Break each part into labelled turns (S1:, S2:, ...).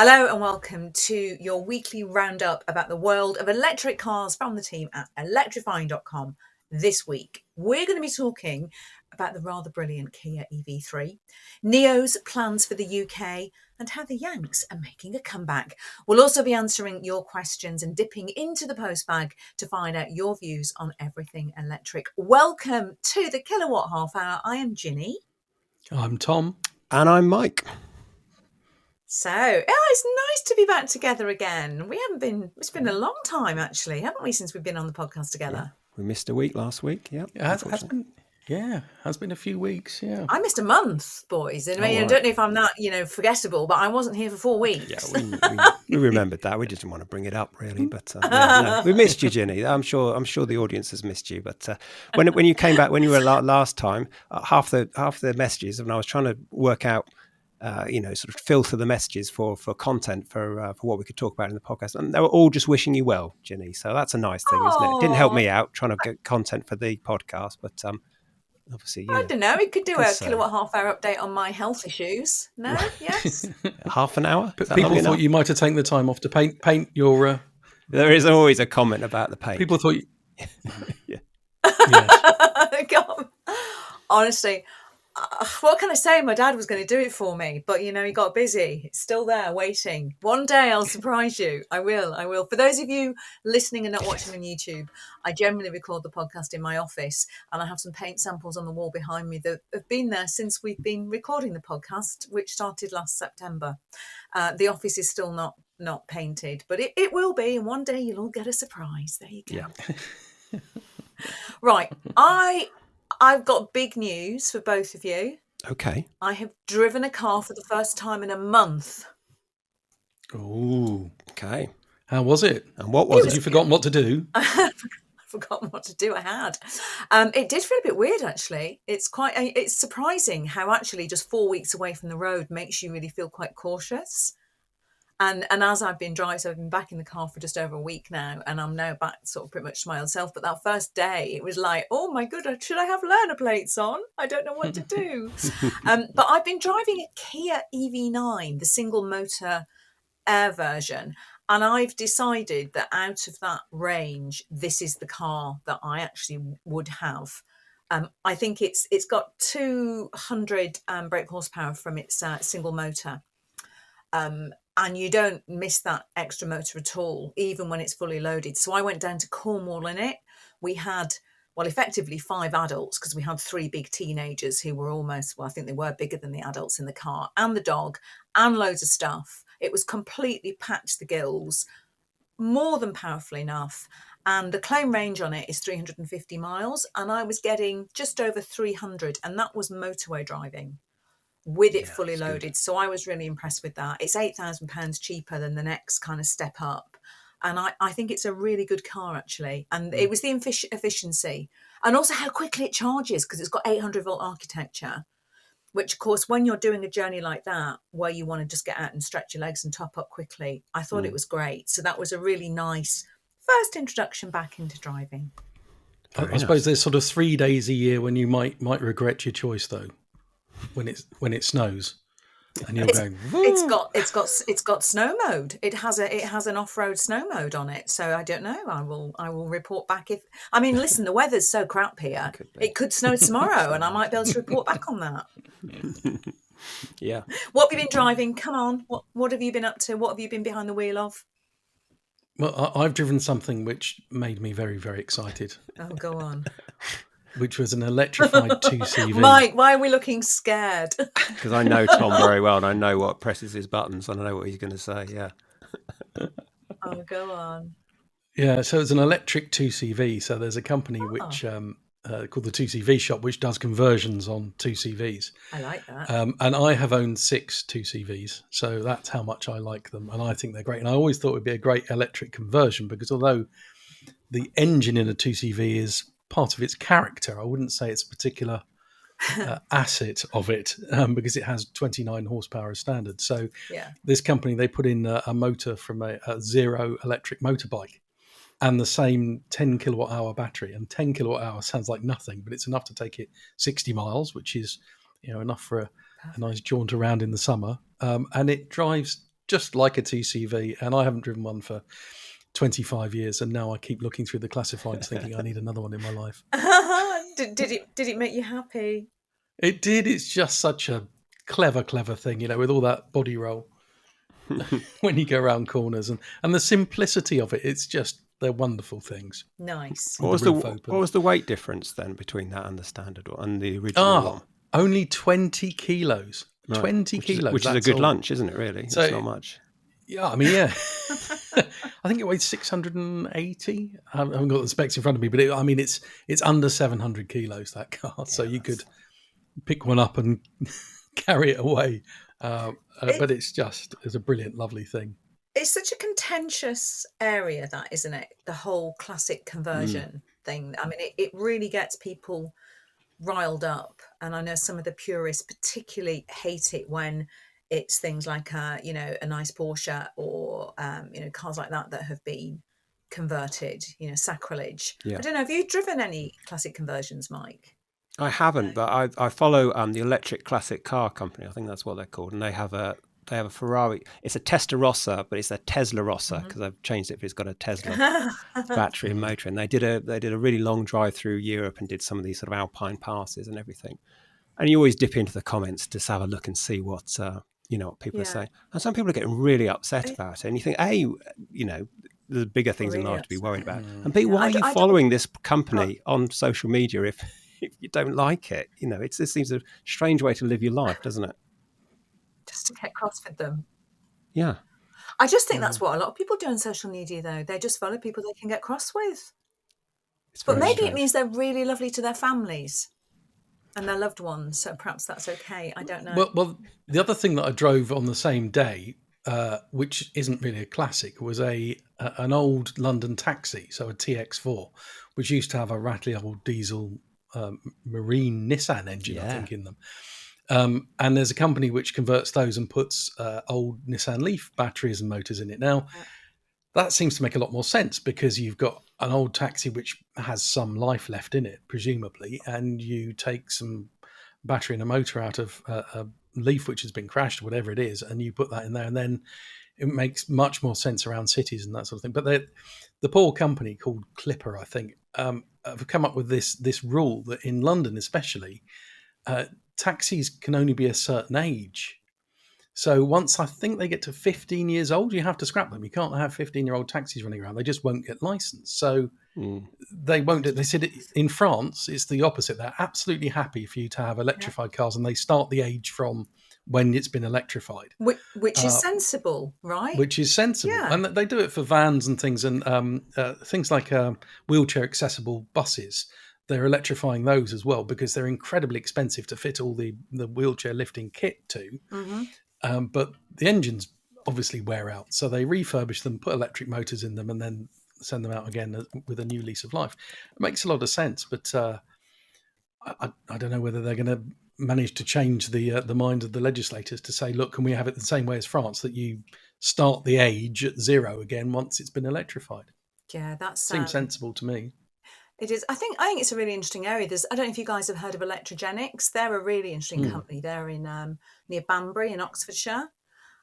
S1: Hello and welcome to your weekly roundup about the world of electric cars from the team at electrifying.com. This week, we're going to be talking about the rather brilliant Kia EV3, Neo's plans for the UK, and how the Yanks are making a comeback. We'll also be answering your questions and dipping into the postbag to find out your views on everything electric. Welcome to the Kilowatt Half Hour. I am Ginny.
S2: I'm Tom.
S3: And I'm Mike.
S1: So, it's nice to be back together again. It's been a long time actually, haven't we, since we've been on the podcast together?
S3: Yeah, we missed a week last week,
S2: It has been a few weeks, yeah.
S1: I missed a month, boys. And I don't know if I'm that, forgettable, but I wasn't here for 4 weeks.
S3: Yeah, we remembered that. We just didn't want to bring it up, really. But we missed you, Ginny. I'm sure the audience has missed you. But when you came back, when you were last time, half the messages, and I was trying to work out, sort of filter the messages for content for what we could talk about in the podcast, and they were all just wishing you well, Ginny. So that's a nice thing, isn't it? It didn't help me out trying to get content for the podcast, but obviously,
S1: I don't know. We could do a Kilowatt Half Hour update on my health issues. No, yes,
S3: half an hour.
S2: But people thought you might have taken the time off to paint your.
S3: There is always a comment about the paint.
S2: People thought you.
S3: Yeah.
S1: Yes. God. Honestly. What can I say? My dad was going to do it for me, but he got busy. It's still there waiting. One day I'll surprise you. I will. For those of you listening and not watching on YouTube, I generally record the podcast in my office, and I have some paint samples on the wall behind me that have been there since we've been recording the podcast, which started last September. The office is still not painted, but it will be, and one day you'll all get a surprise. There you go. Yeah. Right. I've got big news for both of you.
S3: Okay.
S1: I have driven a car for the first time in a month.
S2: Oh,
S3: okay.
S2: How was it?
S3: And what was it?
S2: Had you forgotten what to do?
S1: I've forgotten what to do. I had. It did feel a bit weird, actually. It's surprising how actually just 4 weeks away from the road makes you really feel quite cautious. And as I've been driving, so I've been back in the car for just over a week now, and I'm now back sort of pretty much to my old self. But that first day, it was like, oh my goodness, should I have learner plates on? I don't know what to do. But I've been driving a Kia EV9, the single motor air version, and I've decided that out of that range, this is the car that I actually would have. I think it's got 200 brake horsepower from its single motor. And you don't miss that extra motor at all, even when it's fully loaded. So I went down to Cornwall in it. We had, effectively 5 adults, because we had 3 big teenagers who were I think they were bigger than the adults in the car, and the dog, and loads of stuff. It was completely packed to the gills, more than powerful enough. And the claim range on it is 350 miles, and I was getting just over 300, and that was motorway driving, with it fully loaded. Good. So I was really impressed with that. It's £8,000 cheaper than the next kind of step up. And I think it's a really good car, actually. And it was the efficiency, and also how quickly it charges, because it's got 800 volt architecture, which, of course, when you're doing a journey like that, where you want to just get out and stretch your legs and top up quickly, I thought it was great. So that was a really nice first introduction back into driving.
S2: I suppose there's sort of 3 days a year when you might regret your choice, though. When it snows, and you're going. Woo!
S1: It's got snow mode. It has an off-road snow mode on it. So I don't know. I will report back listen, the weather's so crap here. It could snow tomorrow, and I might be able to report back on that.
S3: Yeah.
S1: What have you been driving? Come on. What have you been up to? What have you been behind the wheel of?
S2: Well, I've driven something which made me very, very excited.
S1: Oh, go on.
S2: Which was an electrified 2CV.
S1: Mike, why are we looking scared?
S3: Because I know Tom very well, and I know what presses his buttons, and I know what he's going to say, yeah.
S1: Oh, go on.
S2: Yeah, so it's an electric 2CV. So there's a company which called the 2CV Shop, which does conversions on 2CVs.
S1: I like that.
S2: And I have owned 6 2CVs, so that's how much I like them, and I think they're great. And I always thought it would be a great electric conversion, because although the engine in a 2CV is part of its character, I wouldn't say it's a particular asset of it, because it has 29 horsepower as standard. So this company, they put in a motor from a zero electric motorbike, and the same 10 kilowatt hour battery. And 10 kilowatt hour sounds like nothing, but it's enough to take it 60 miles, which is enough for a nice jaunt around in the summer. And it drives just like a TCV, and I haven't driven one for 25 years, and now I keep looking through the classifieds thinking I need another one in my life.
S1: Did it make you happy?
S2: It did. It's just such a clever thing, with all that body roll when you go around corners and the simplicity of it. It's just, they're wonderful things.
S1: Nice.
S3: What
S2: With
S3: was
S2: the
S3: the
S2: roof
S3: what
S2: open.
S3: was the weight difference then between that and the standard one and the original one?
S2: Only 20 kilos.
S3: Right.
S2: 20 kilos.
S3: Which is a
S2: that's
S3: good
S2: all.
S3: lunch, isn't it? Really,
S2: So-
S3: it's not much.
S2: Yeah, I mean, yeah. I think it weighs 680. I haven't got the specs in front of me, but it's under 700 kilos, that car. So you could pick one up and carry it away. But it's a brilliant, lovely thing.
S1: It's such a contentious area, that, isn't it? The whole classic conversion thing. I mean, it really gets people riled up, and I know some of the purists particularly hate it when it's things like a nice Porsche or cars like that have been converted, sacrilege.
S3: Yeah.
S1: I don't know, have you driven any classic conversions, Mike?
S3: I haven't, but I follow the Electric Classic Car Company. I think that's what they're called, and they have a Ferrari. It's a Testarossa, but it's a Tesla Rossa because I've changed it. It's got a Tesla battery and motor, and they did a really long drive through Europe and did some of these sort of alpine passes and everything. And you always dip into the comments to have a look and see what what people are saying. And some people are getting really upset about it, and you think, there's bigger things in life to be worried about. And B, why are you following this company on social media if you don't like it? It seems a strange way to live your life, doesn't it?
S1: Just to get cross with them.
S3: Yeah.
S1: I just think that's what a lot of people do on social media, though. They just follow people they can get cross with. But maybe
S3: strange.
S1: it means they're really lovely to their families and their loved ones, so perhaps that's okay. I don't know.
S2: Well, the other thing that I drove on the same day, which isn't really a classic, was an old London taxi, so a TX4, which used to have a rattly old diesel marine Nissan engine, I think, in them. And there's a company which converts those and puts old Nissan Leaf batteries and motors in it. Now, that seems to make a lot more sense because you've got an old taxi which has some life left in it, presumably, and you take some battery and a motor out of a Leaf which has been crashed or whatever it is, and you put that in there, and then it makes much more sense around cities and that sort of thing. But the poor company called Clipper, I think, have come up with this rule that in London especially, taxis can only be a certain age. So once I think they get to 15 years old, you have to scrap them. You can't have 15-year-old taxis running around. They just won't get licensed. So they won't. They said in France, it's the opposite. They're absolutely happy for you to have electrified cars, and they start the age from when it's been electrified.
S1: Which is sensible, right?
S2: Which is sensible.
S1: Yeah.
S2: And they do it for vans and things, and things like wheelchair accessible buses. They're electrifying those as well because they're incredibly expensive to fit all the wheelchair lifting kit to. But the engines obviously wear out. So they refurbish them, put electric motors in them, and then send them out again with a new lease of life. It makes a lot of sense, but I don't know whether they're going to manage to change the mind of the legislators to say, look, can we have it the same way as France, that you start the age at 0 again once it's been electrified?
S1: Yeah, that
S2: seems sensible to me.
S1: It is. I think it's a really interesting area. I don't know if you guys have heard of Electrogenics. They're a really interesting company. They're in near Banbury in Oxfordshire.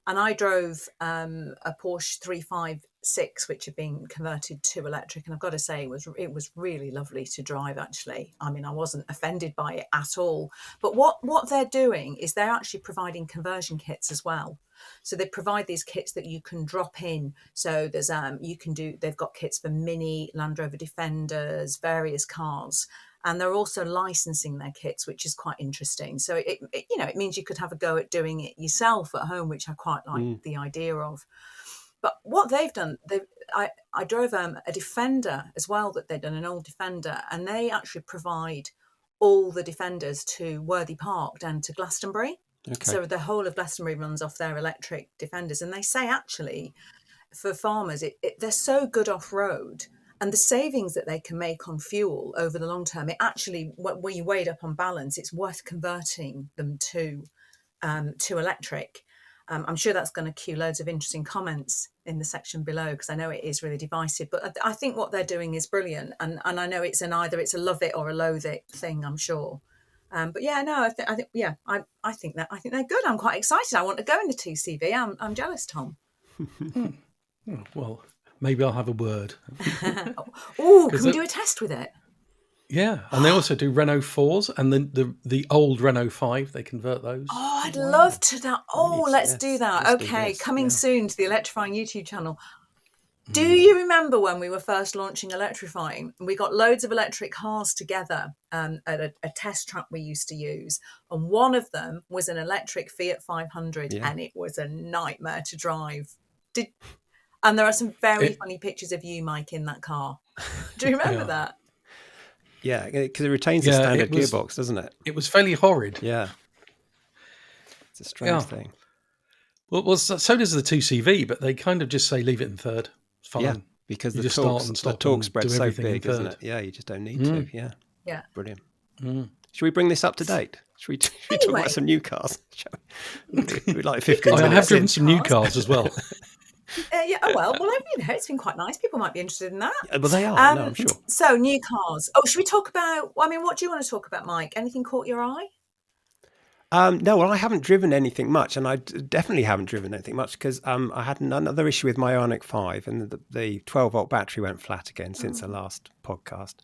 S1: And I drove a Porsche 356, which had been converted to electric. And I've got to say, it was really lovely to drive, actually. I mean, I wasn't offended by it at all. But what they're doing is they're actually providing conversion kits as well. So they provide these kits that you can drop in. So there's they've got kits for Mini, Land Rover Defenders, various cars. And they're also licensing their kits, which is quite interesting. So it means you could have a go at doing it yourself at home, which I quite like the idea of. But what they've done, I drove a Defender as well that they've done, an old Defender, and they actually provide all the Defenders to Worthy Park down to Glastonbury. Okay. So the whole of Glastonbury runs off their electric Defenders. And they say actually for farmers, they're so good off-road. And the savings that they can make on fuel over the long term, it actually, when you weigh it up on balance, it's worth converting them to electric. I'm sure that's going to cue loads of interesting comments in the section below because I know it is really divisive. But I think what they're doing is brilliant, and I know it's either it's a love it or a loathe it thing, I'm sure. But yeah, no, I think they're good. I'm quite excited. I want to go in the 2CV. I'm jealous, Tom.
S2: Oh, well, maybe I'll have a word.
S1: Oh,
S2: 'Cause
S1: can we do a test with it?
S2: Yeah, and they also do Renault 4s and the old Renault 5. They convert those.
S1: Oh, I'd
S3: Wow.
S1: love to that. Oh, let's do
S3: Yes,
S1: that.
S3: let's do
S1: Okay,
S3: this.
S1: coming
S3: Yeah.
S1: soon to the Electrifying YouTube channel. Do you remember when we were first launching Electrifying? We got loads of electric cars together at a test track we used to use. And one of them was an electric Fiat 500
S3: Yeah.
S1: and it was a nightmare to drive. And there are some very funny pictures of you, Mike, in that car. Do you remember that?
S3: Yeah, because it retains the
S2: Yeah,
S3: standard gearbox, doesn't it?
S2: It was fairly horrid.
S3: Yeah. It's a strange thing.
S2: Well, so does the 2CV, but they kind of just say leave it in third. It's fine.
S3: Yeah, because
S2: you
S3: the
S2: just
S3: torque,
S2: start and stop
S3: the torque
S2: and
S3: spread's
S2: do
S3: so
S2: everything
S3: big,
S2: in
S3: isn't
S2: third.
S3: it? Yeah, you just don't need to. Yeah.
S1: Yeah.
S3: Brilliant. Should we bring this up to date? Should we talk
S1: Anyway.
S3: about some new cars? We'd like 15
S2: I
S3: minutes
S2: have driven
S3: in.
S2: some new cars as well.
S1: Yeah. Oh well. It's been quite nice. People might be interested in that.
S3: Well, they are. No, I'm sure.
S1: So new cars. Oh, should we talk about? I mean, what do you want to talk about, Mike? Anything caught your eye?
S3: No, well, I haven't driven anything much, and I definitely haven't driven anything much because I had another issue with my Ioniq 5, and the 12-volt battery went flat again since the last podcast.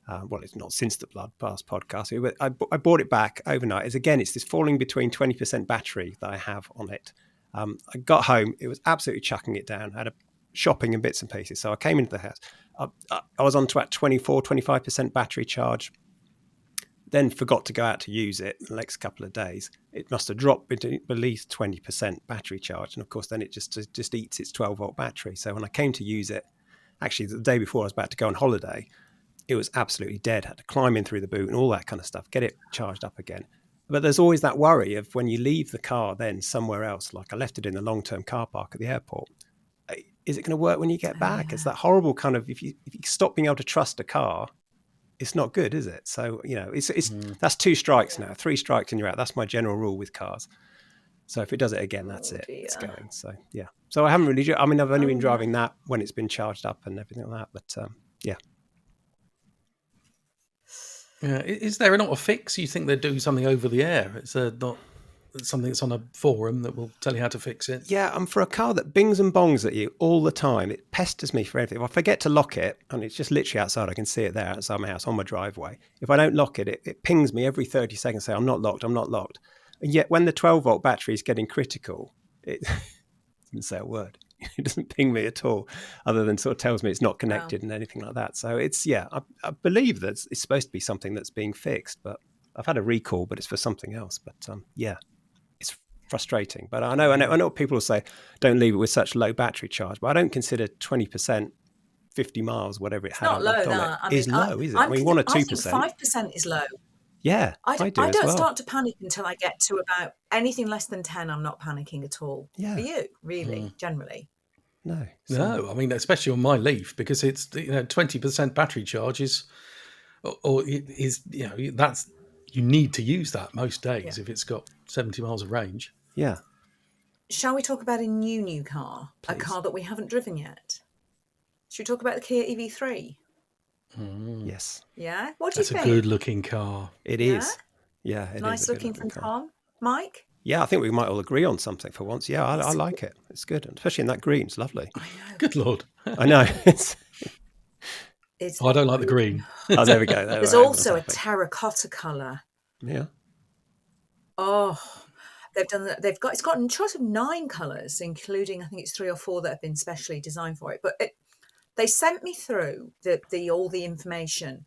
S3: Well, it's not since the last podcast. I bought it back overnight. It's this falling between 20% battery that I have on it. I got home, it was absolutely chucking it down. I had a shopping and bits and pieces. So I came into the house. I was on to about 25% battery charge. Then forgot to go out to use it the next couple of days. It must have dropped at least 20% battery charge. And of course, then it just eats its 12-volt battery. So when I came to use it, actually the day before I was about to go on holiday, it was absolutely dead. I had to climb in through the boot and all that kind of stuff, get it charged up again. But there's always that worry of when you leave the car then somewhere else, like I left it in the long-term car park at the airport. Is it going to work when you get back? It's that horrible kind of, if you stop being able to trust a car, it's not good, is it? So, that's 2 strikes now, 3 strikes and you're out. That's my general rule with cars. So if it does it again, that's it.
S1: Dear.
S3: It's going. So, yeah. So I haven't really, I've only been driving that when it's been charged up and everything like that. But yeah.
S2: Yeah, is there not a fix? You think they're doing something over the air? It's not something that's on a forum that will tell you how to fix it.
S3: Yeah, for a car that bings and bongs at you all the time, it pesters me for everything. If I forget to lock it, and it's just literally outside, I can see it there outside my house on my driveway. If I don't lock it, it pings me every 30 seconds saying, I'm not locked. And yet when the 12-volt battery is getting critical, it doesn't say a word. It doesn't ping me at all, other than sort of tells me it's not connected and anything like that. So it's, I believe that it's supposed to be something that's being fixed, but I've had a recall, but it's for something else. But it's frustrating. But I know people will say, don't leave it with such low battery charge, but I don't consider 20%, 50 miles, whatever it had
S1: Not low,
S3: is low, is it? I mean, 1 or 2%.
S1: I think 5% is low.
S3: Yeah, I do
S1: I
S3: as
S1: don't
S3: well.
S1: start to panic until I get to about anything less than 10. I'm not panicking at all.
S3: Yeah.
S1: For you, really, generally.
S3: No.
S2: No, I mean, especially on my Leaf, because it's 20% battery charge is that's, you need to use that most days if it's got 70 miles of range.
S3: Yeah.
S1: Shall we talk about a new car?
S3: Please.
S1: A car that we haven't driven yet? Should we talk about the Kia EV3?
S3: Yes.
S1: Yeah? What do you think?
S2: That's a good looking car.
S3: It is. Yeah, it is
S1: nice
S3: a good
S1: looking from
S3: car.
S1: Tom. Mike?
S3: Yeah, I think we might all agree on something for once. Yeah, I like it. It's good, especially in that green. It's lovely.
S1: I know.
S2: Good Lord.
S3: I know.
S1: It's
S2: I don't like the green.
S3: Oh, there we go.
S1: There's also a terracotta colour.
S3: Yeah.
S1: Oh, it's got a choice of 9 colours, including I think it's 3 or 4 that have been specially designed for it. But they sent me through all the information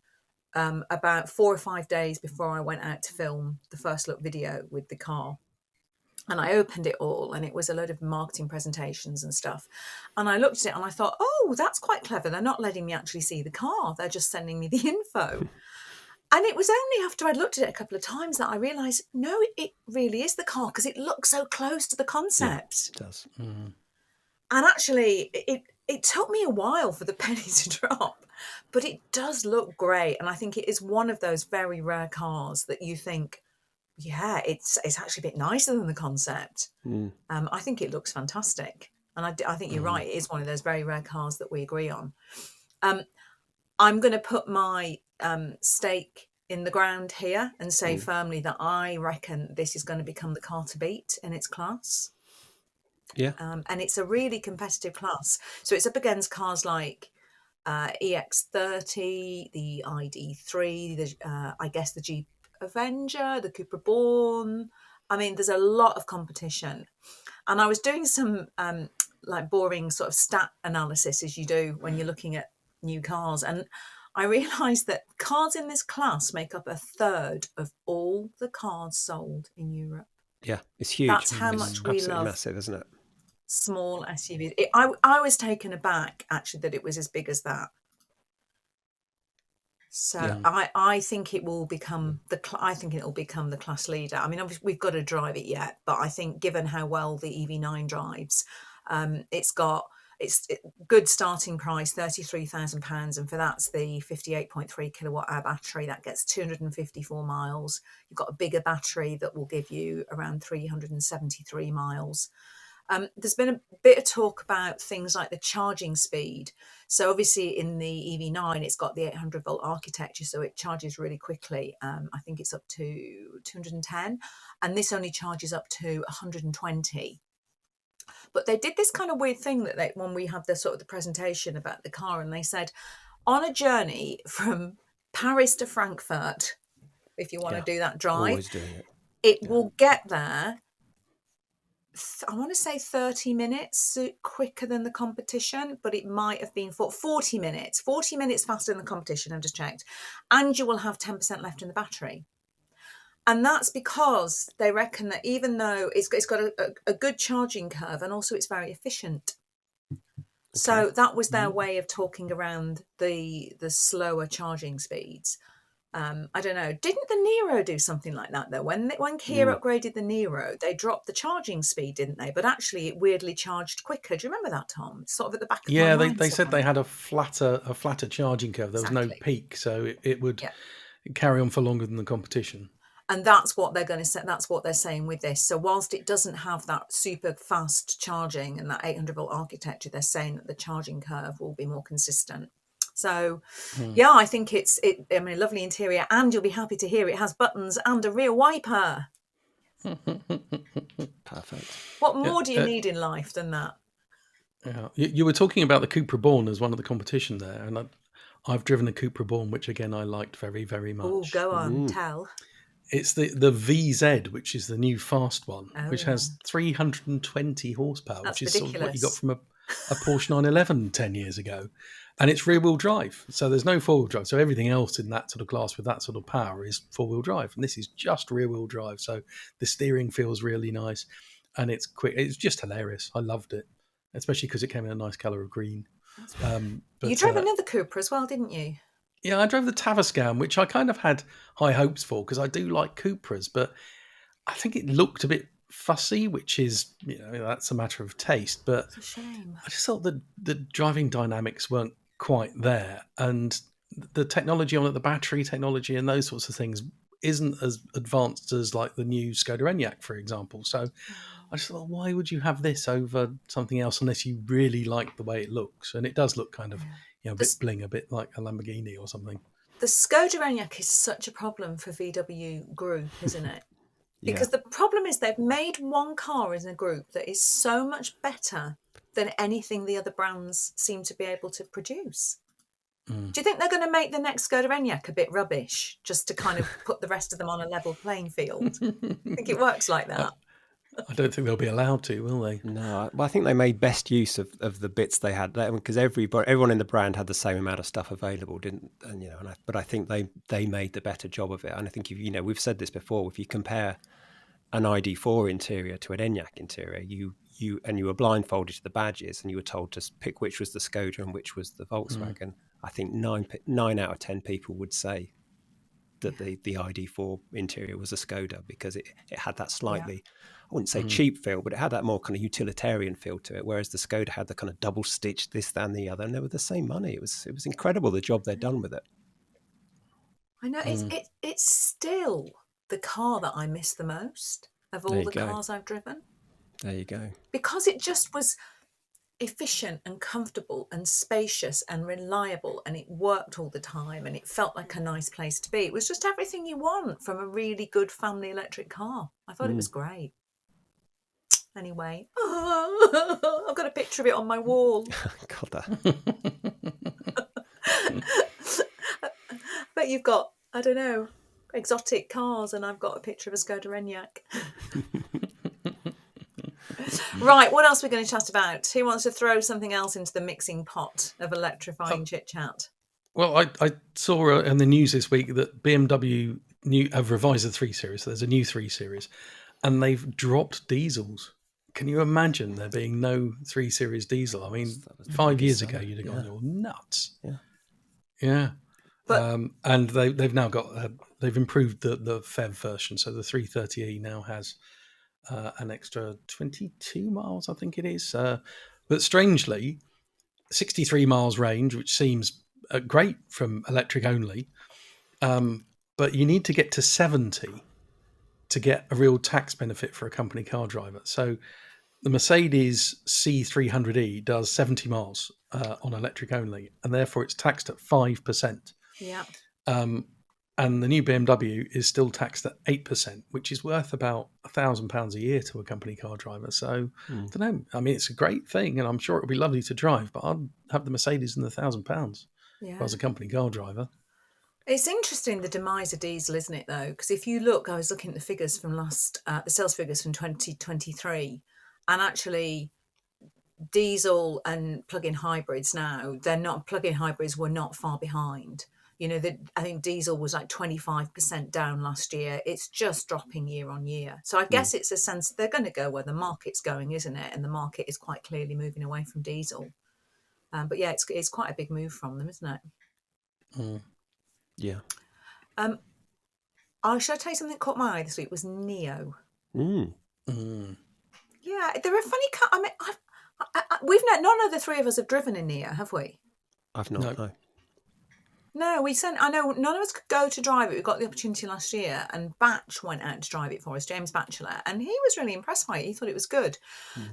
S1: about 4 or 5 days before I went out to film the first look video with the car. And I opened it all and it was a load of marketing presentations and stuff. And I looked at it and I thought, oh, that's quite clever. They're not letting me actually see the car. They're just sending me the info. And it was only after I'd looked at it a couple of times that I realised, no, it really is the car because it looks so close to the concept.
S3: Yeah, it does.
S2: Mm.
S1: And actually, it took me a while for the penny to drop, but it does look great. And I think it is one of those very rare cars that you think, yeah, it's actually a bit nicer than the concept. I think it looks fantastic. And I think you're right. It is one of those very rare cars that we agree on. I'm going to put my stake in the ground here and say firmly that I reckon this is going to become the car to beat in its class.
S3: Yeah.
S1: And it's a really competitive class. So it's up against cars like EX30, the ID3, I guess the Jeep Avenger, the Cupra Born. I mean, there's a lot of competition. And I was doing some like boring sort of stat analysis as you do when you're looking at new cars. And I realised that cars in this class make up a third of all the cars sold in Europe.
S3: Yeah, it's huge.
S1: That's how
S3: It's
S1: much we
S3: absolutely
S1: love
S3: massive, isn't it?
S1: small SUVs. I was taken aback actually that it was as big as that. So
S3: Yeah.
S1: I think it will become I think it will become the class leader. I mean, obviously we've got to drive it yet, but I think given how well the EV9 drives, it's good starting price, £33,000, and for that's the 58.3 kilowatt hour battery that gets 254 miles. You've got a bigger battery that will give you around 373 miles. There's been a bit of talk about things like the charging speed. So obviously in the EV9, it's got the 800 volt architecture, so it charges really quickly. I think it's up to 210, and this only charges up to 120. But they did this kind of weird thing that when we had the sort of the presentation about the car, and they said on a journey from Paris to Frankfurt, if you want to do that drive,
S3: Always doing it.
S1: it will get there, I want to say 30 minutes quicker than the competition, but it might have been 40 minutes faster than the competition, I've just checked. And you will have 10% left in the battery. And that's because they reckon that even though it's got a good charging curve, and also it's very efficient. Okay. So that was their way of talking around the slower charging speeds. I don't know. Didn't the Nero do something like that though? When Kia upgraded the Nero, they dropped the charging speed, didn't they? But actually, it weirdly charged quicker. Do you remember that, Tom? Sort of at the back of my mind.
S2: Yeah, they said they had a flatter charging curve. There was no peak, so it would carry on for longer than the competition.
S1: And that's what they're going to say. That's what they're saying with this. So whilst it doesn't have that super fast charging and that 800 volt architecture, they're saying that the charging curve will be more consistent. So, yeah, I think I mean, a lovely interior, and you'll be happy to hear it has buttons and a rear wiper.
S3: Perfect.
S1: What more do you need in life than that?
S2: Yeah, you were talking about the Cupra Born as one of the competition there, and I've driven a Cupra Born, which again I liked very, very much.
S1: Oh, go on, tell.
S2: It's the VZ, which is the new fast one, which has 320 horsepower,
S1: That's
S2: which is
S1: ridiculous.
S2: sort of what you got from a Porsche 911 10 years ago. And it's rear-wheel drive, so there's no four-wheel drive. So everything else in that sort of class with that sort of power is four-wheel drive. And this is just rear-wheel drive, so the steering feels really nice. And it's quick. It's just hilarious. I loved it, especially because it came in a nice colour of green.
S1: You drove another Cupra as well, didn't you?
S2: Yeah, I drove the Tavascan, which I kind of had high hopes for because I do like Cupras, but I think it looked a bit fussy, which is, that's a matter of taste. But
S1: it's a shame.
S2: I just thought that the driving dynamics weren't quite there, and the technology on it, the battery technology and those sorts of things isn't as advanced as like the new Skoda Enyaq, for example. So I just thought, why would you have this over something else unless you really like the way it looks? And it does look kind of, a bit bling, a bit like a Lamborghini or something.
S1: The Skoda Enyaq is such a problem for VW Group, isn't it? Because the problem is they've made one car in a group that is so much better than anything the other brands seem to be able to produce. Do you think they're going to make the next Skoda Enyaq a bit rubbish just to kind of put the rest of them on a level playing field? I think it works like that.
S2: I don't think they'll be allowed to, will they?
S3: No, well, I think they made best use of the bits they had, because everyone in the brand had the same amount of stuff available, didn't? And but I think they made the better job of it. And I think we've said this before. If you compare an ID4 interior to an Enyaq interior, you were blindfolded to the badges, and you were told to pick which was the Skoda and which was the Volkswagen. I think 9 out of 10 people would say that the ID4 interior was a Skoda because it had that slightly, I wouldn't say cheap feel, but it had that more kind of utilitarian feel to it, whereas the Skoda had the kind of double stitched this, that and the other, and they were the same money. It was incredible the job they'd done with it.
S1: I know, it's still the car that I miss the most of all the cars I've driven.
S3: There you go.
S1: Because it just was, efficient and comfortable and spacious and reliable, and it worked all the time, and it felt like a nice place to be. It was just everything you want from a really good family electric car. I thought it was great. Anyway, I've got a picture of it on my wall.
S3: God, that.
S1: But you've got, I don't know, exotic cars, and I've got a picture of a Skoda Enyaq. Right, what else are we going to chat about? Who wants to throw something else into the mixing pot of electrifying chit-chat?
S2: Well, I saw in the news this week that BMW have revised the 3 Series. So there's a new 3 Series, and they've dropped diesels. Can you imagine there being no 3 Series diesel? I mean, 5 years ago, you'd have gone, "You're nuts." Yeah.
S1: But
S2: and they've now got they've improved the FEV version. So the 330e now has an extra 22 miles, I think it is. But strangely, 63 miles range, which seems great from electric only. But you need to get to 70 to get a real tax benefit for a company car driver. So the Mercedes C300E does 70 miles on electric only, and therefore it's taxed at 5%.
S1: yeah.
S2: And the new BMW is still taxed at 8%, which is worth about £1,000 a year to a company car driver. So, I don't know. I mean, it's a great thing, and I'm sure it'll be lovely to drive, but I'd have the Mercedes and the £1,000 if I was a company car driver.
S1: It's interesting, the demise of diesel, isn't it, though? Because if you look, I was looking at the figures from the sales figures from 2023, and actually diesel and plug-in hybrids now, plug-in hybrids were not far behind. You know, I think diesel was like 25% down last year. It's just dropping year on year. So I guess it's a sense they're going to go where the market's going, isn't it? And the market is quite clearly moving away from diesel. But yeah, it's quite a big move from them, isn't it?
S3: Yeah.
S1: Should I tell you something that caught my eye this week? Was Neo.
S3: Mm.
S1: Yeah, they're a funny car. I mean, we've none of the three of us have driven a Neo, have we?
S3: I've not. No.
S1: No, I know none of us could go to drive it. We got the opportunity last year, and Batch went out to drive it for us, James Batchelor, and he was really impressed by it. He thought it was good.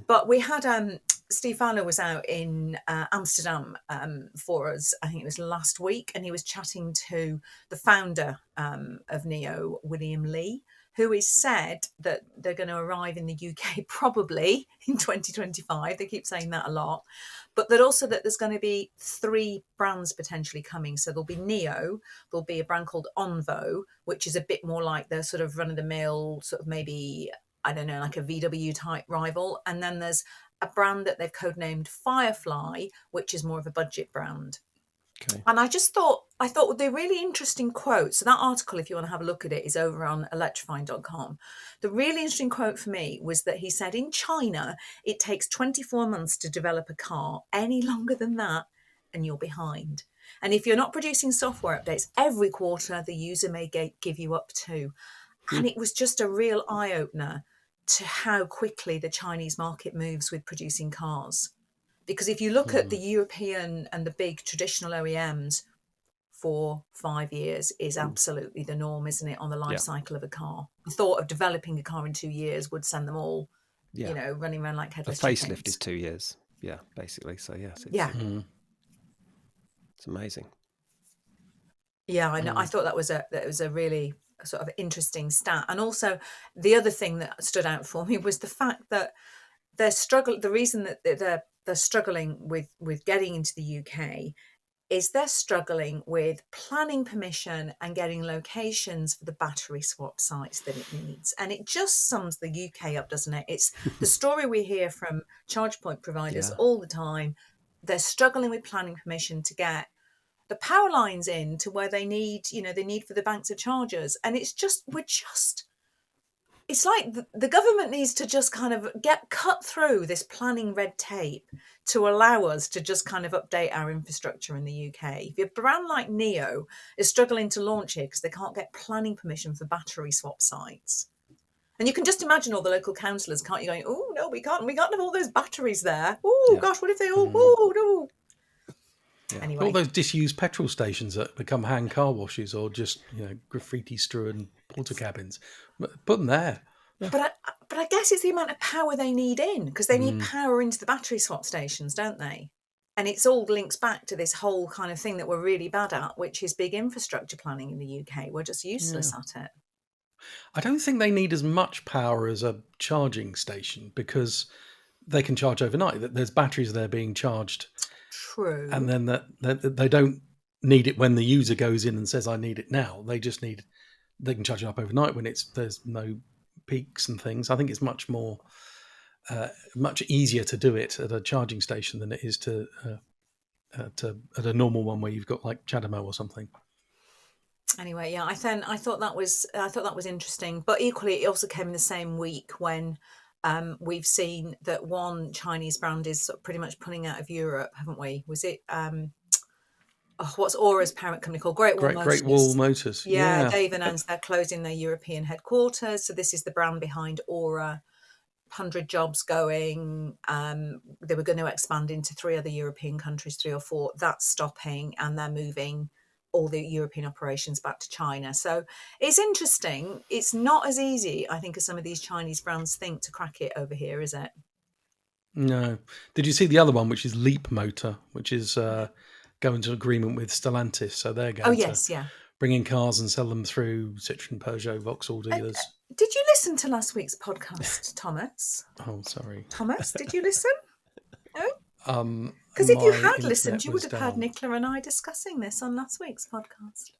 S1: But we had Steve Fowler was out in Amsterdam for us. I think it was last week, and he was chatting to the founder of Neo, William Lee, who has said that they're going to arrive in the UK probably in 2025. They keep saying that a lot. But that there's going to be 3 brands potentially coming. So there'll be Neo, there'll be a brand called Onvo, which is a bit more like the sort of run-of-the-mill, sort of maybe, I don't know, like a VW type rival. And then there's a brand that they've codenamed Firefly, which is more of a budget brand.
S3: Okay.
S1: And I thought the really interesting quote, so that article, if you want to have a look at it, is over on electrifying.com. The really interesting quote for me was that he said, in China, it takes 24 months to develop a car. Any longer than that, and you're behind. And if you're not producing software updates every quarter, the user may give you up to. And it was just a real eye-opener to how quickly the Chinese market moves with producing cars. Because if you look at the European and the big traditional OEMs, 4-5 years is absolutely the norm, isn't it, on the life cycle of a car? The thought of developing a car in 2 years would send them all, running around like headless chickens.
S3: A facelift is 2 years. Yeah, basically. So yes, it's amazing.
S1: Yeah, I know. I thought that was a really sort of interesting stat. And also the other thing that stood out for me was the fact that the reason that they're struggling with getting into the UK is they're struggling with planning permission and getting locations for the battery swap sites that it needs. And it just sums the UK up, doesn't it? It's the story we hear from charge point providers all the time. They're struggling with planning permission to get the power lines in to where they need for the banks of chargers. And it's like the government needs to just kind of cut through this planning red tape to allow us to just kind of update our infrastructure in the UK. If a brand like Neo is struggling to launch here because they can't get planning permission for battery swap sites. And you can just imagine all the local councillors, can't you, going, oh, no, we can't have all those batteries there. Oh, gosh, what if they all, oh, no.
S3: Yeah.
S1: Anyway.
S2: All those disused petrol stations that become hand car washes or just graffiti strewn porta cabins, put them there.
S1: But I guess it's the amount of power they need in, because they need
S2: Mm.
S1: power into the battery swap stations, don't they? And it's all links back to this whole kind of thing that we're really bad at, which is big infrastructure planning in the UK. We're just useless at it.
S2: I don't think they need as much power as a charging station because they can charge overnight. There's batteries there being charged, and
S1: True.
S2: then that they don't need it when the user goes in and says, "I need it now." They can charge it up overnight when there's no peaks and things. I think it's much easier to do it at a charging station than it is at a normal one where you've got like Chademo or something.
S1: Anyway, yeah, I thought that was interesting, but equally, it also came in the same week when we've seen that one Chinese brand is sort of pretty much pulling out of Europe, haven't we? Was it what's Aura's parent company called? Great Wall
S2: Great Wall
S1: Motors.
S2: Motors.
S1: Yeah,
S2: Yeah.
S1: they've announced they're closing their European headquarters. So this is the brand behind Aura. 100 jobs going. They were going to expand into 3 other European countries, 3 or 4. That's stopping, and they're moving all the European operations back to China. So it's interesting. It's not as easy, I think, as some of these Chinese brands think to crack it over here, is it?
S2: No. Did you see the other one, which is Leap Motor, which is going to agreement with Stellantis? So they're
S1: Oh,
S2: going to
S1: yes, yeah.
S2: bring in cars and sell them through Citroen, Peugeot, Vauxhall dealers.
S1: Did you listen to last week's podcast, Thomas?
S2: Oh, sorry.
S1: Thomas, did you listen? No?
S2: Because
S1: Because if you had listened, you would have heard Nicola and I discussing this on last week's podcast.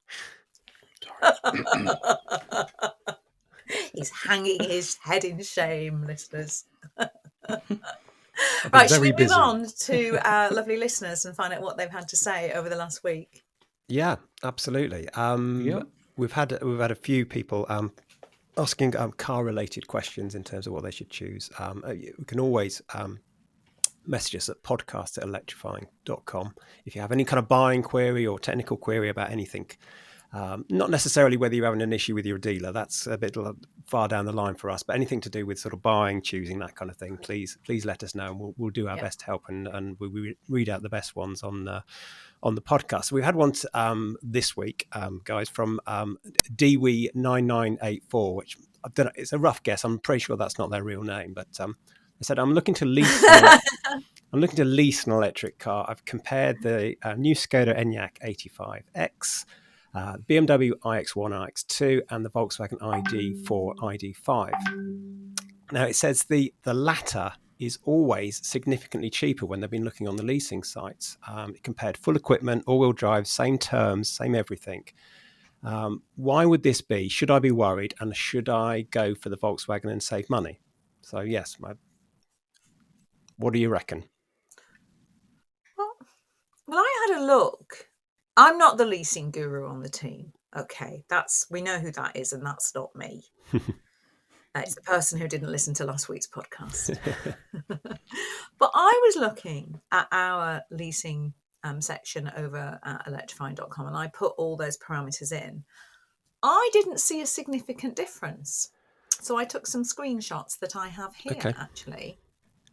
S1: He's hanging his head in shame, listeners. Right, should we move on to our lovely listeners and find out what they've had to say over the last week?
S3: Yeah, absolutely. We've had a few people asking car-related questions in terms of what they should choose. We can always message us at podcast@electrifying.com if you have any kind of buying query or technical query about anything. Not necessarily whether you're having an issue with your dealer, that's a bit far down the line for us, but anything to do with sort of buying, choosing, that kind of thing, please let us know, and we'll do our best to help, and we read out the best ones on the podcast. So we had one this week, guys, from DWE9984, which I don't know, it's a rough guess. I'm pretty sure that's not their real name, but they said, I'm looking to lease an electric car. I've compared the new Skoda Enyaq 85X, BMW iX1, iX2, and the Volkswagen ID4, ID5. Now, it says the latter is always significantly cheaper when they've been looking on the leasing sites. It compared full equipment, all-wheel drive, same terms, same everything. Why would this be? Should I be worried? And should I go for the Volkswagen and save money? So, yes, what do you reckon?
S1: Well, I had a look. I'm not the leasing guru on the team. Okay, we know who that is, and that's not me. It's the person who didn't listen to last week's podcast. But I was looking at our leasing section over at electrifying.com, and I put all those parameters in. I didn't see a significant difference. So I took some screenshots that I have here, actually,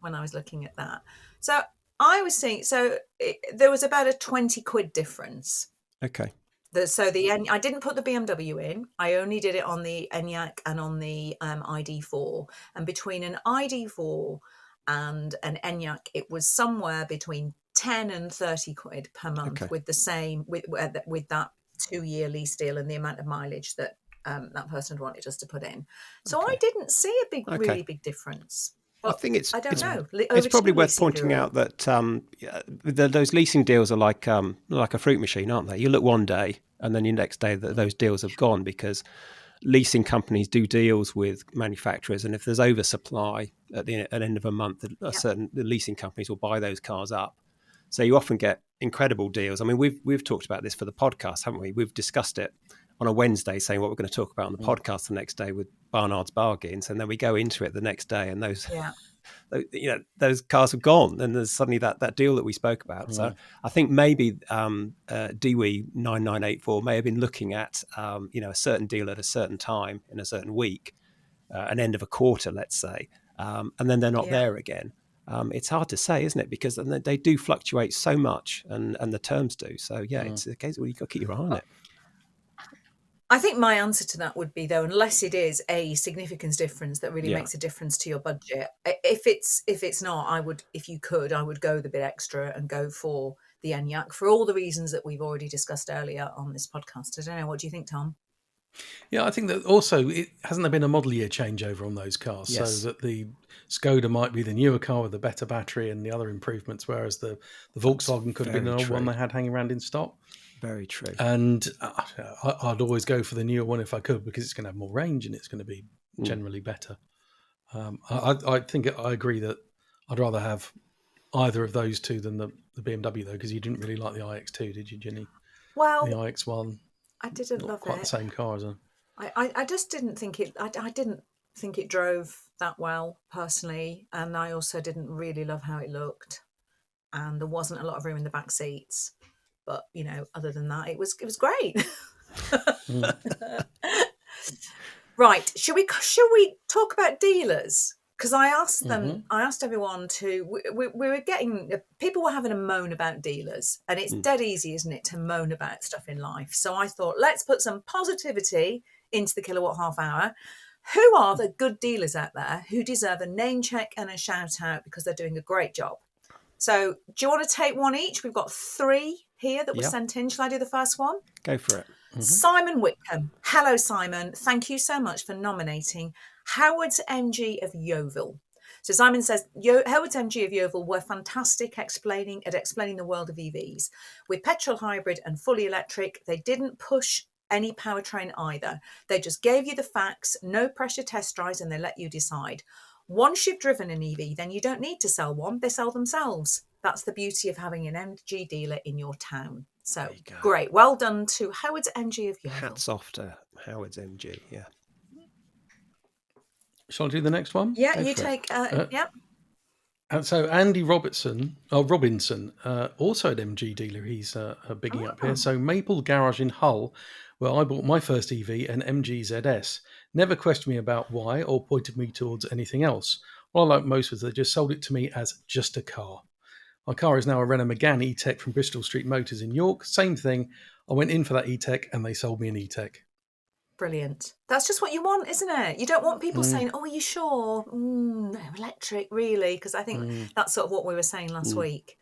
S1: when I was looking at that. So I was seeing, there was about a 20 quid difference.
S3: Okay.
S1: I didn't put the BMW in. I only did it on the Enyaq and on the ID4. And between an ID4 and an Enyaq, it was somewhere between 10 and 30 quid per month with the same, with that 2-year lease deal and the amount of mileage that that person wanted us to put in. So I didn't see a really big difference. But I don't know.
S3: It's probably worth pointing out that those leasing deals are like a fruit machine, aren't they? You look one day, and then the next day those deals have gone, because leasing companies do deals with manufacturers, and if there's oversupply at the end of a month, the leasing companies will buy those cars up. So you often get incredible deals. I mean, we've talked about this for the podcast, haven't we? We've discussed it on a Wednesday, saying what we're going to talk about on the podcast the next day with Barnard's Bargains, and then we go into it the next day, and those cars are gone, and there's suddenly that deal that we spoke about. So I think maybe DWE 9984 may have been looking at a certain deal at a certain time in a certain week, an end of a quarter, let's say, and then they're not there again. It's hard to say, isn't it? Because they do fluctuate so much, and the terms do. So it's a case where you've got to keep your eye on it.
S1: I think my answer to that would be, though, unless it is a significant difference that really
S3: Yeah,
S1: makes a difference to your budget. If it's not, I would, if you could, I would go the bit extra and go for the Enyaq for all the reasons that we've already discussed earlier on this podcast. I don't know. What do you think, Tom?
S2: Yeah, I think that also it hasn't there been a model year changeover on those cars, so
S3: yes,
S2: that the Skoda might be the newer car with the better battery and the other improvements, whereas the
S3: that's
S2: Volkswagen could have been
S3: very
S2: an old one
S3: true.
S2: they had hanging around in stock.
S3: Very true.
S2: And I'd always go for the newer one if I could, because it's going to have more range and it's going to be
S3: Mm.
S2: generally better. I think I agree that I'd rather have either of those two than the BMW, though, because you didn't really like the iX2, did you, Ginny? The
S1: Well,
S2: iX1,
S1: I didn't
S2: not
S1: love
S2: quite the
S1: it.
S2: same car as a.
S1: I just didn't think it. I didn't think it drove that well personally, and I also didn't really love how it looked. And there wasn't a lot of room in the back seats. But other than that, it was great.
S2: Mm.
S1: Right, should we talk about dealers? Because
S2: Mm-hmm.
S1: I asked everyone to. We were getting people were having a moan about dealers, and it's
S3: Mm.
S1: dead easy, isn't it, to moan about stuff in life? So I thought, let's put some positivity into the Kilowatt Half Hour. Who are the good dealers out there who deserve a name check and a shout out because they're doing a great job? So, do you want to take one each? We've got 3 here that were
S3: Yeah,
S1: sent in. Shall I do the first one?
S3: go for it.
S2: Mm-hmm.
S1: Simon Whitcomb. Hello, Simon. Thank you so much for nominating Howard's MG of Yeovil. So Simon says Howard's MG of Yeovil were fantastic explaining the world of EVs. With petrol hybrid and fully electric, they didn't push any powertrain either. They just gave you the facts, no pressure test drives, and they let you decide. Once you've driven an EV, then you don't need to sell one. They sell themselves. That's the beauty of having an MG dealer in your town.
S3: There
S1: So
S3: you go.
S1: great. Well done to Howard's MG of Yeovil.
S3: Hats off to Howard's MG. Yeah.
S2: Shall I do the next one?
S1: Yeah,
S3: Go
S1: you
S3: for it.
S1: take, yeah,
S2: And so Andy Robinson, also an MG dealer, he's bigging up here. So Maple Garage in Hull, where I bought my first EV, an MG ZS. Never questioned me about why or pointed me towards anything else. What I like most was they just sold it to me as just a car. My car is now a Renault Megane E-Tech from Bristol Street Motors in York. Same thing. I went in for that E-Tech and they sold me an E-Tech.
S1: brilliant. That's just what you want, isn't it? You don't want people
S2: Mm,
S1: saying, "Oh, are you sure? No, electric, really?" Because I think
S2: mm.
S1: that's sort of what we were saying last
S3: Mm.
S1: week.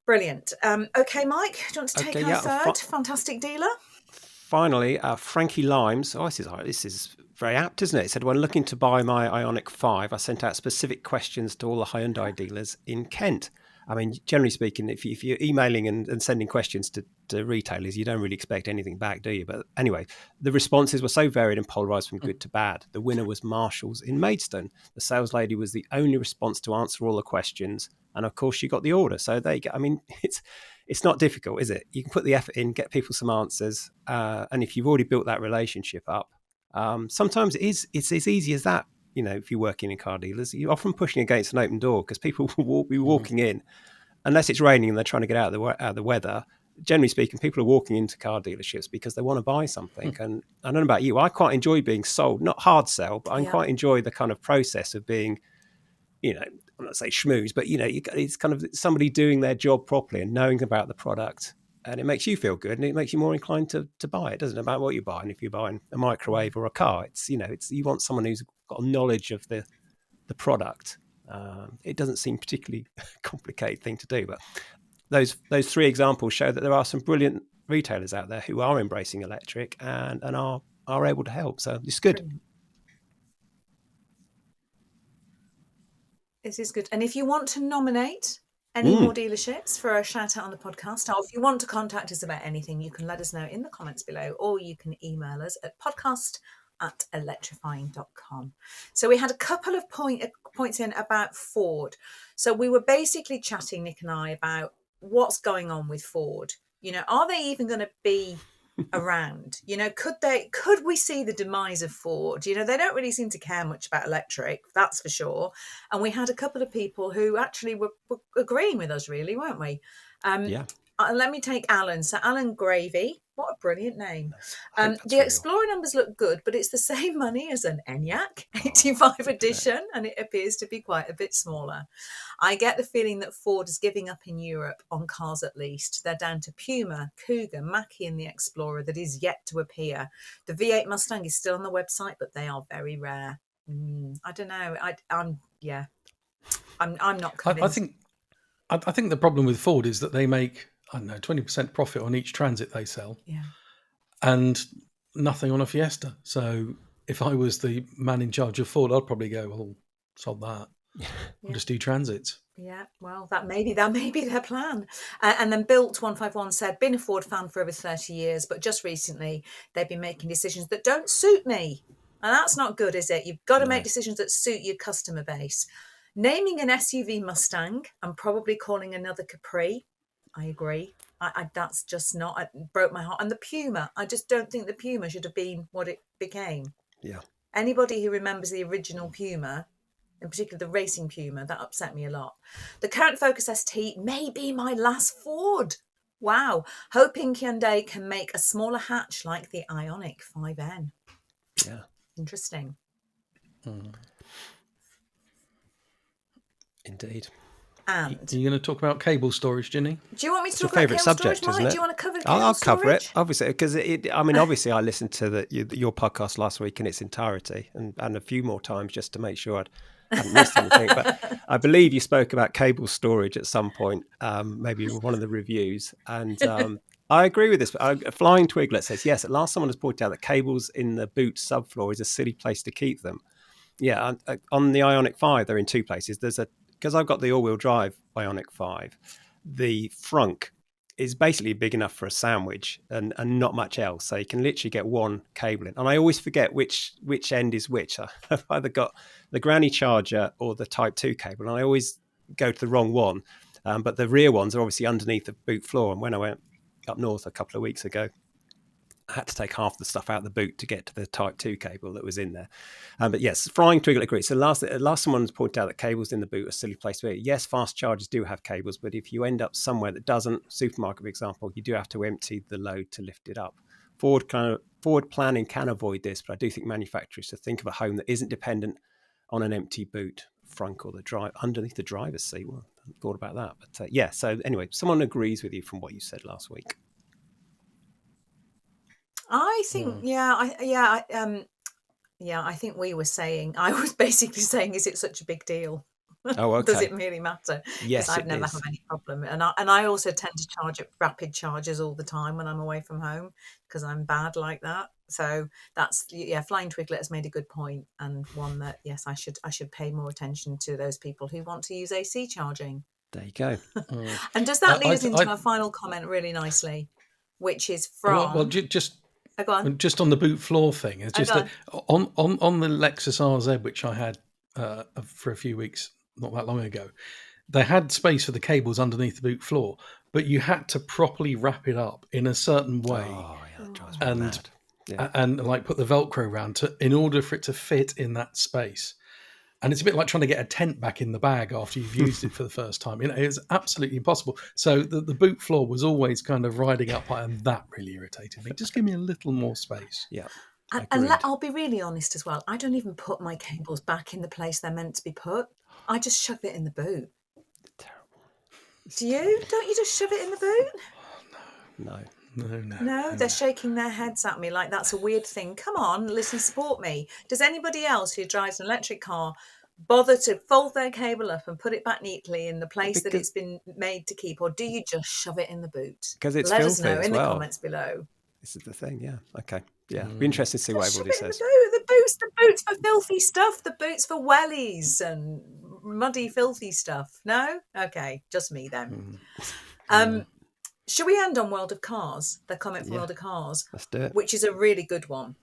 S1: Brilliant. Okay, Mike, do you want to
S3: Okay,
S1: take our
S3: yeah.
S1: third fantastic dealer?
S3: Finally, Frankie Limes. Oh, this is very apt, isn't it? It said, when looking to buy my Ioniq 5, I sent out specific questions to all the Hyundai dealers in Kent. I mean, generally speaking, if you're emailing and sending questions to retailers, you don't really expect anything back, do you? But anyway, the responses were so varied and polarised from good to bad. The winner was Marshall's in Maidstone. The sales lady was the only response to answer all the questions. And of course, she got the order. So there you go. I mean, it's not difficult, is it? You can put the effort in, get people some answers, and if you've already built that relationship up, sometimes it's as easy as that. If you're working in car dealers, you're often pushing against an open door because people will be walking in, unless it's raining and they're trying to get out of the weather. Generally speaking, people are walking into car dealerships because they want to buy something. And I don't know about you, I quite enjoy being sold, not hard sell, but I
S1: Yeah.
S3: quite enjoy the kind of process of being, I'm not saying schmooze, but it's kind of somebody doing their job properly and knowing about the product, and it makes you feel good and it makes you more inclined to buy it. It doesn't matter what you're buying. If you're buying a microwave or a car, it's you want someone who's got knowledge of the product. It doesn't seem particularly complicated thing to do, but those 3 examples show that there are some brilliant retailers out there who are embracing electric and are able to help. So it's good.
S1: Brilliant. This is good. And if you want to nominate any more dealerships for a shout out on the podcast, or if you want to contact us about anything, you can let us know in the comments below, or you can email us at podcast@electrifying.com. So we had a couple of points in about Ford. So we were basically chatting, Nick and I, about what's going on with Ford. Are they even going to be around? Could we see the demise of Ford? They don't really seem to care much about electric, that's for sure. And we had a couple of people who actually were agreeing with us, really, weren't we?
S3: Yeah.
S1: Let me take Alan. So Alan Gravy, what brilliant name.
S3: I hope that's
S1: The
S3: real.
S1: Explorer numbers look good, but it's the same money as an Enyaq 85 edition, and it appears to be quite a bit smaller. I get the feeling that Ford is giving up in Europe on cars at least. They're down to Puma, Cougar, Mach-E and the Explorer that is yet to appear. The V8 Mustang is still on the website, but they are very rare. I don't know. I'm not convinced.
S2: I think the problem with Ford is that they make, I don't know, 20% profit on each Transit they sell,
S1: Yeah.
S2: and nothing on a Fiesta. So if I was the man in charge of Ford, I'd probably go, well, sod that. I'll just do Transits.
S1: Yeah, well, that may be their plan. And then Built 151 said, been a Ford fan for over 30 years, but just recently they've been making decisions that don't suit me. And that's not good, is it? You've got to make decisions that suit your customer base. Naming an SUV Mustang and probably calling another Capri. I agree. That's just not, it broke my heart. And the Puma, I just don't think the Puma should have been what it became.
S3: Yeah.
S1: Anybody who remembers the original Puma, in particular the racing Puma, that upset me a lot. The current Focus ST may be my last Ford. Wow. Hoping Hyundai can make a smaller hatch like the Ioniq 5N.
S3: Yeah.
S1: Interesting.
S3: Indeed.
S1: And
S2: Are you going to talk about cable storage, Ginny?
S1: do you want me to
S3: It's your
S1: talk about
S3: favourite
S1: cable
S3: subject,
S1: storage,
S3: isn't
S1: Mike?
S3: it?
S1: Do you want to cover cable
S3: I'll
S1: storage?
S3: cover it, obviously, because obviously I listened to your podcast last week in its entirety and a few more times just to make sure I hadn't missed anything. But I believe you spoke about cable storage at some point, maybe in one of the reviews. And I agree with this. Flying Twiglet says, yes, at last someone has pointed out that cables in the boot subfloor is a silly place to keep them. Yeah, on the Ioniq 5, they're in two places. Because I've got the all-wheel drive Ioniq 5, the frunk is basically big enough for a sandwich and not much else. So you can literally get one cable in. And I always forget which end is which. I've either got the granny charger or the Type 2 cable, and I always go to the wrong one. But the rear ones are obviously underneath the boot floor. And when I went up north a couple of weeks ago, I had to take half the stuff out of the boot to get to the Type 2 cable that was in there. But yes, Flying Twiglet agrees. So last someone's pointed out that cables in the boot are a silly place to be. Yes, fast chargers do have cables, but if you end up somewhere that doesn't, supermarket, for example, you do have to empty the load to lift it up. Forward planning can avoid this, but I do think manufacturers should think of a home that isn't dependent on an empty boot, frunk, or underneath the driver's seat. Well, I hadn't thought about that. But yeah, so anyway, someone agrees with you from what you said last week.
S1: I think, I think we were saying, I was basically saying, is it such a big deal?
S3: Oh, okay.
S1: Does it really matter?
S3: Yes,
S1: I've never had any problem. And I also tend to charge at rapid charges all the time when I'm away from home because I'm bad like that. So that's, Flying Twiglet has made a good point, and one that, yes, I should pay more attention to those people who want to use AC charging.
S3: There you go.
S1: And does that lead us into our final comment really nicely, which is from...
S2: Well, just...
S1: go on.
S2: Just on the boot floor thing, it's just that on the Lexus RZ, which I had for a few weeks not that long ago, they had space for the cables underneath the boot floor, but you had to properly wrap it up in a certain way,
S3: That drives me mad. Yeah.
S2: and like put the Velcro around in order for it to fit in that space. And it's a bit like trying to get a tent back in the bag after you've used it for the first time. It's absolutely impossible. So the boot floor was always kind of riding up, and that really irritated me. Just give me a little more space.
S3: Yeah.
S1: And I'll be really honest as well. I don't even put my cables back in the place they're meant to be put. I just shove it in the boot.
S3: Terrible.
S1: Do you? Don't you just shove it in the boot?
S3: No.
S1: They're shaking their heads at me like that's a weird thing. Come on, listen, support me. Does anybody else who drives an electric car bother to fold their cable up and put it back neatly in the place that it's been made to keep, or do you just shove it in the boot?
S3: Because it's
S1: Let
S3: filthy
S1: us know
S3: as
S1: in
S3: well.
S1: the comments below.
S3: This is the thing, yeah. Okay. Yeah. Be interested to see what everybody says.
S1: The boots for filthy stuff. The boots for wellies and muddy, filthy stuff. No? Okay, just me then. Should we end on World of Cars? The comment from World of Cars.
S3: Let's do it.
S1: Which is a really good one.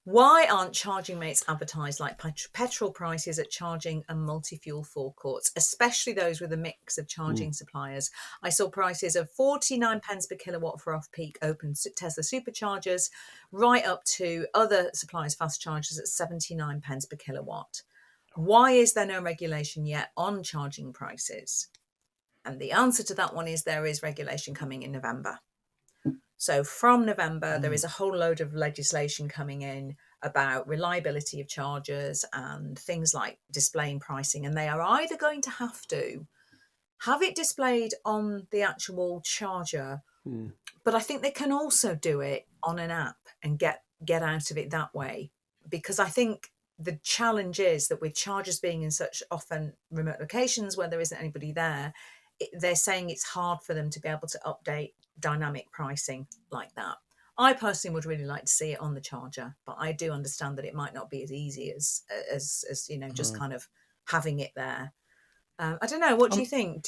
S1: Why aren't charging rates advertised like petrol prices at charging and multi-fuel forecourts, especially those with a mix of charging suppliers? I saw prices of 49 pence per kilowatt for off-peak open Tesla superchargers, right up to other suppliers' fast chargers at 79 pence per kilowatt. Why is there no regulation yet on charging prices? And the answer to that one is there is regulation coming in November. So from November, there is a whole load of legislation coming in about reliability of chargers and things like displaying pricing. And they are either going to have it displayed on the actual charger, but I think they can also do it on an app and get out of it that way. Because I think the challenge is that with chargers being in such often remote locations where there isn't anybody there, they're saying it's hard for them to be able to update dynamic pricing like that. I personally would really like to see it on the charger, but I do understand that it might not be as easy as just kind of having it there. I don't know. What do you think?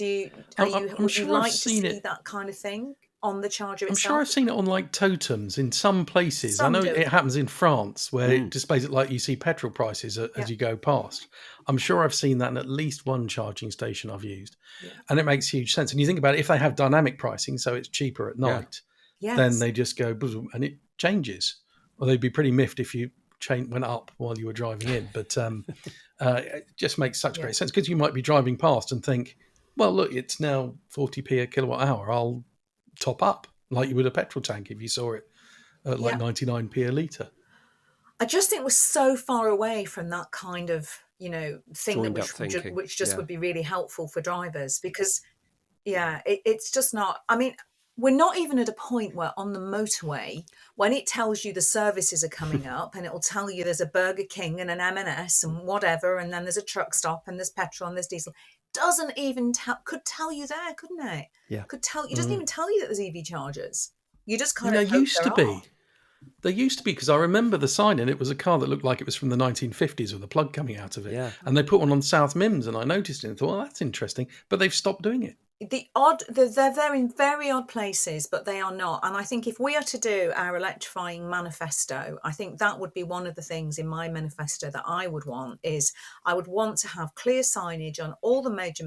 S2: I'm
S1: Would you
S2: sure I've
S1: like to
S2: seen
S1: see
S2: it.
S1: that kind of thing on the charger
S2: I'm sure I've
S1: itself?
S2: seen it on like totems in some places. I
S1: Some
S2: know
S1: do.
S2: it happens in France where it displays it like you see petrol prices as you go past. I'm sure I've seen that in at least one charging station I've used.
S1: Yeah.
S2: And it makes huge sense. And you think about it, if they have dynamic pricing, so it's cheaper at night, then
S1: Yes.
S2: they just go boom, and it changes. Or they'd be pretty miffed if you went up while you were driving in. But it just makes such great sense because you might be driving past and think, well, look, it's now 40p a kilowatt hour. I'll top up like you would a petrol tank if you saw it at like 99p a litre.
S1: I just think we're so far away from that kind of, thing
S3: Joined up thinking.
S1: which just would be really helpful for drivers because, it's just not. I mean, we're not even at a point where on the motorway, when it tells you the services are coming up and it will tell you there's a Burger King and an M&S and whatever, and then there's a truck stop and there's petrol and there's diesel. Doesn't even could tell you there, couldn't it?
S3: Yeah.
S1: Could tell. It doesn't even tell you that there's EV chargers. You just kind of
S2: There
S1: hope
S2: used to
S1: there are.
S2: be. There used to be, because I remember the sign, and it was a car that looked like it was from the 1950s with a plug coming out of it.
S3: Yeah.
S2: And they put one on South Mims, and I noticed it and thought, well, that's interesting. But they've stopped doing it.
S1: They're in very odd places, but they are not. And I think if we are to do our electrifying manifesto, I think that would be one of the things in my manifesto that I would want to have clear signage on all the major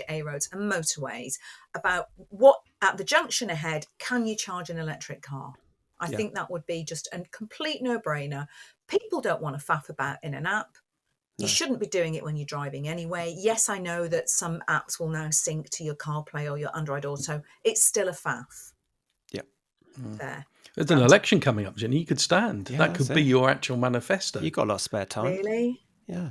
S1: A roads and motorways about what at the junction ahead can you charge an electric car. I think that would be just a complete no-brainer. People don't want to faff about in an app. You shouldn't be doing it when you're driving anyway. Yes, I know that some apps will now sync to your CarPlay or your Android Auto. It's still a faff.
S3: Yeah.
S1: There.
S2: There's an election coming up, Ginny. You could stand.
S3: Yeah,
S2: that could be your actual manifesto.
S3: You've got a lot of spare time.
S1: Really?
S3: Yeah.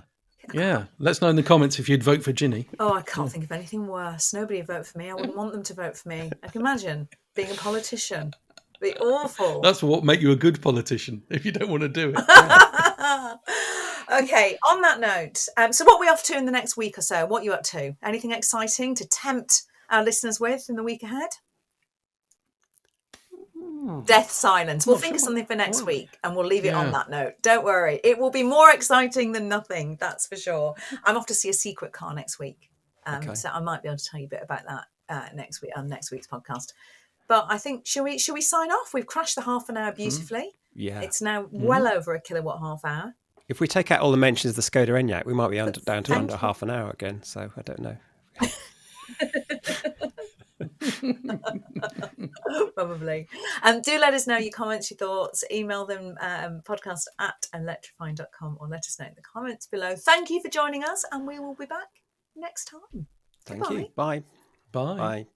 S2: Yeah. Let's know in the comments if you'd vote for Ginny.
S1: Oh, I can't think of anything worse. Nobody would vote for me. I wouldn't want them to vote for me. I can imagine being a politician. It'd be awful.
S2: That's what make you a good politician if you don't want to do it.
S1: Okay, on that note, so what are we off to in the next week or so? What are you up to? Anything exciting to tempt our listeners with in the week ahead? Death silence. We'll think of something for next week and we'll leave it on that note. Don't worry. It will be more exciting than nothing, that's for sure. I'm off to see a secret car next week. So I might be able to tell you a bit about that next week on next week's podcast. But I think, shall we sign off? We've crashed the half an hour beautifully.
S3: Yeah.
S1: It's now well over a kilowatt half hour.
S3: If we take out all the mentions of the Skoda Enyaq, we might be down to under half an hour again. So I don't know.
S1: Probably. Do let us know your comments, your thoughts. Email them podcast@electrifying.com or let us know in the comments below. Thank you for joining us and we will be back next time.
S3: Thank you. Bye.
S2: Bye.
S3: Bye.